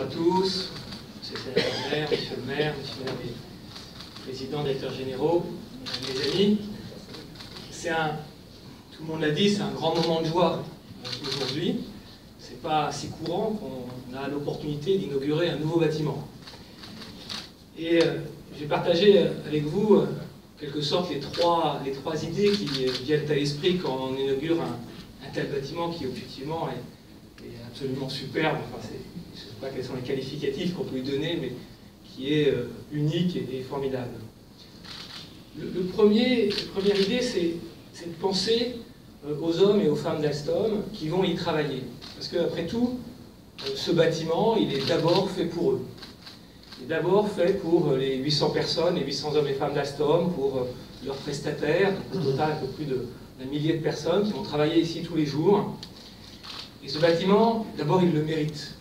à tous, monsieur le maire, monsieur le maire, les présidents, directeurs généraux, mes amis. Tout le monde l'a dit, c'est un grand moment de joie aujourd'hui. C'est pas si courant qu'on a l'opportunité d'inaugurer un nouveau bâtiment. Et je vais partager avec vous, en quelque sorte, les trois idées qui viennent à l'esprit quand on inaugure un tel bâtiment qui, objectivement, est absolument superbe. Enfin, je ne sais pas quels sont les qualificatifs qu'on peut lui donner, mais qui est unique et formidable. La première idée, c'est de penser aux hommes et aux femmes d'Alstom qui vont y travailler. Parce qu'après tout, ce bâtiment, il est d'abord fait pour eux. Il est d'abord fait pour les 800 personnes, les 800 hommes et femmes d'Alstom, pour leurs prestataires, au total un peu plus d'un millier de personnes qui vont travailler ici tous les jours. Et ce bâtiment, d'abord, il le mérite.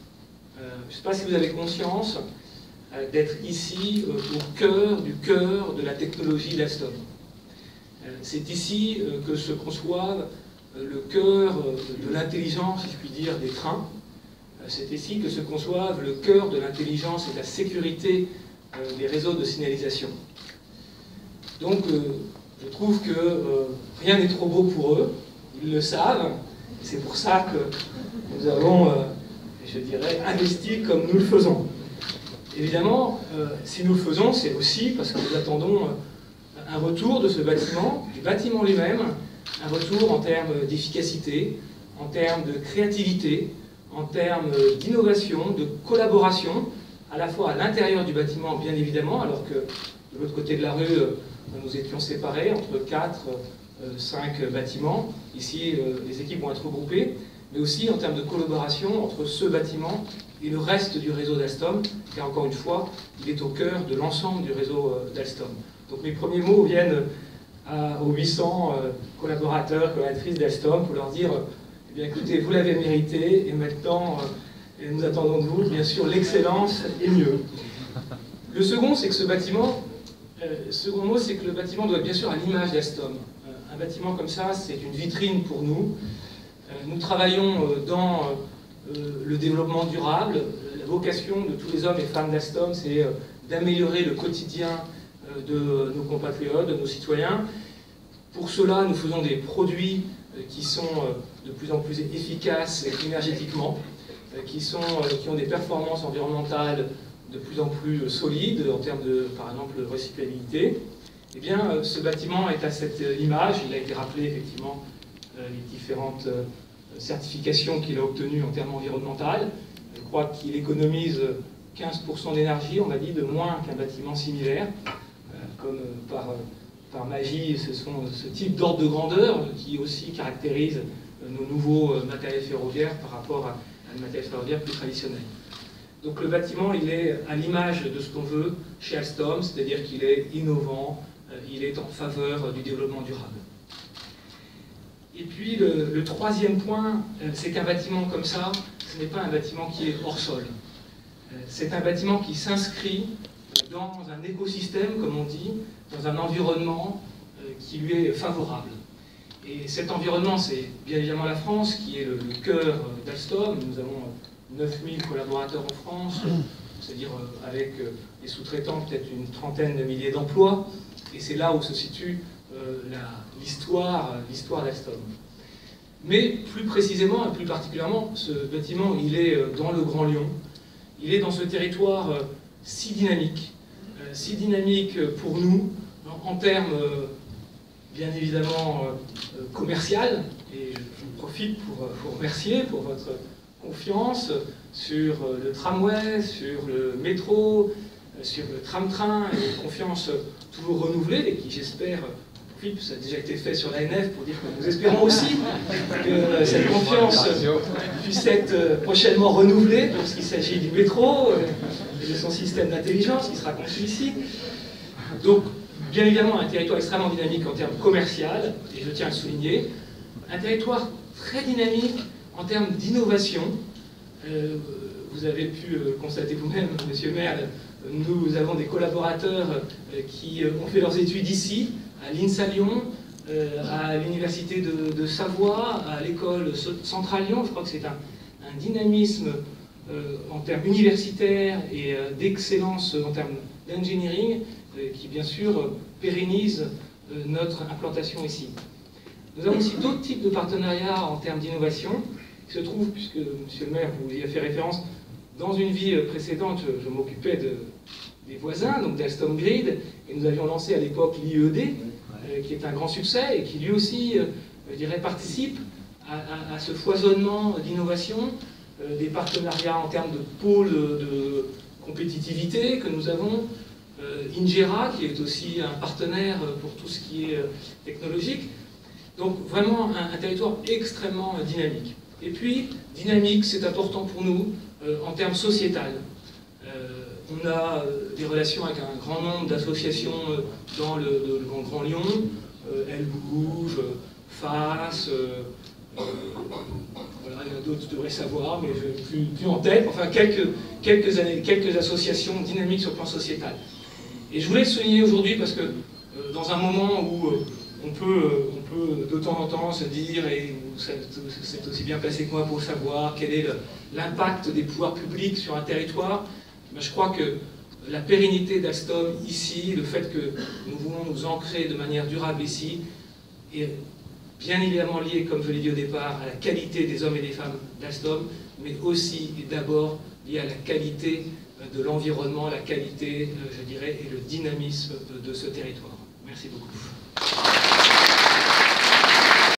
Je ne sais pas si vous avez conscience d'être ici au cœur de la technologie d'Alstom. C'est ici que se conçoivent le cœur de l'intelligence, si je puis dire, des trains. C'est ici que se conçoivent le cœur de l'intelligence et de la sécurité des réseaux de signalisation. Donc, je trouve que rien n'est trop beau pour eux. Ils le savent. C'est pour ça que nous avons, je dirais, investi comme nous le faisons. Évidemment, si nous le faisons, c'est aussi parce que nous attendons un retour de ce bâtiment, du bâtiment lui-même, un retour en termes d'efficacité, en termes de créativité, en termes d'innovation, de collaboration, à la fois à l'intérieur du bâtiment, bien évidemment, alors que de l'autre côté de la rue, nous étions séparés entre 4, 5 bâtiments. Ici, les équipes vont être regroupées, mais aussi en termes de collaboration entre ce bâtiment et le reste du réseau d'Alstom, car encore une fois, il est au cœur de l'ensemble du réseau d'Alstom. Donc mes premiers mots viennent aux 800 collaborateurs, collaboratrices d'Alstom pour leur dire eh bien, écoutez, vous l'avez mérité, et maintenant, nous attendons de vous, bien sûr, l'excellence et mieux. Le second, c'est que ce bâtiment, second mot, c'est que le bâtiment doit être bien sûr à l'image d'Alstom. Un bâtiment comme ça, c'est une vitrine pour nous. Nous travaillons dans le développement durable. La vocation de tous les hommes et femmes d'Alstom, c'est d'améliorer le quotidien de nos compatriotes, de nos citoyens. Pour cela, nous faisons des produits qui sont de plus en plus efficaces énergétiquement, qui ont des performances environnementales de plus en plus solides en termes de, par exemple, de recyclabilité. Eh bien, ce bâtiment est à cette image. Il a été rappelé, effectivement, les différentes certifications qu'il a obtenues en termes environnementaux. Je crois qu'il économise 15% d'énergie, on m'a dit, de moins qu'un bâtiment similaire. Comme par magie, ce type d'ordre de grandeur qui aussi caractérise nos nouveaux matériels ferroviaires par rapport à un matériel ferroviaire plus traditionnel. Donc le bâtiment, il est à l'image de ce qu'on veut chez Alstom, c'est-à-dire qu'il est innovant, il est en faveur du développement durable. Et puis le troisième point, c'est qu'un bâtiment comme ça, ce n'est pas un bâtiment qui est hors sol. C'est un bâtiment qui s'inscrit dans un écosystème, comme on dit, dans un environnement qui lui est favorable. Et cet environnement, c'est bien évidemment la France, qui est le cœur d'Alstom. Nous avons 9000 collaborateurs en France, c'est-à-dire avec les sous-traitants, peut-être une trentaine de milliers d'emplois. Et c'est là où se situe l'histoire d'Alstom. Mais plus précisément et plus particulièrement, ce bâtiment, il est dans le Grand Lyon. Il est dans ce territoire si dynamique pour nous, en termes bien évidemment commercial, et je profite pour vous remercier pour votre confiance sur le tramway, sur le métro, sur le tram-train, et confiance toujours renouvelée, et qui j'espère, profite, ça a déjà été fait sur l'ANF pour dire que nous espérons aussi que cette confiance puisse être prochainement renouvelée lorsqu'il s'agit du métro et de son système d'intelligence qui sera conçu ici. Donc, bien évidemment, un territoire extrêmement dynamique en termes commerciaux, et je tiens à le souligner, un territoire très dynamique en termes d'innovation. Vous avez pu constater vous-même, monsieur le maire, nous avons des collaborateurs qui ont fait leurs études ici, à l'INSA Lyon, à l'université de Savoie, à l'école centrale Lyon. Je crois que c'est un dynamisme en termes universitaires et d'excellence en termes d'engineering qui, bien sûr, pérennise notre implantation ici. Nous avons aussi d'autres types de partenariats en termes d'innovation. Il se trouve, puisque Monsieur le maire vous y a fait référence, dans une vie précédente, je m'occupais des voisins, donc d'Alstom Grid, et nous avions lancé à l'époque l'IED, qui est un grand succès et qui lui aussi, je dirais, participe à ce foisonnement d'innovation, des partenariats en termes de pôles de compétitivité que nous avons, Ingera, qui est aussi un partenaire pour tout ce qui est technologique. Donc vraiment un territoire extrêmement dynamique. Et puis, dynamique, c'est important pour nous en termes sociétal. On a des relations avec un grand nombre d'associations dans le Grand Lyon, Elle Bouge, FAS, voilà, il y en a d'autres devraient savoir, mais je n'ai plus en tête, enfin quelques associations dynamiques sur le plan sociétal. Et je voulais le souligner aujourd'hui parce que dans un moment où on peut de temps en temps se dire, et c'est aussi bien placé que moi pour savoir quel est l'impact des pouvoirs publics sur un territoire, ben je crois que la pérennité d'Alstom ici, le fait que nous voulons nous ancrer de manière durable ici, est bien évidemment lié, comme je l'ai dit au départ, à la qualité des hommes et des femmes d'Alstom, mais aussi et d'abord lié à la qualité de l'environnement, la qualité, je dirais, et le dynamisme de ce territoire. Merci beaucoup.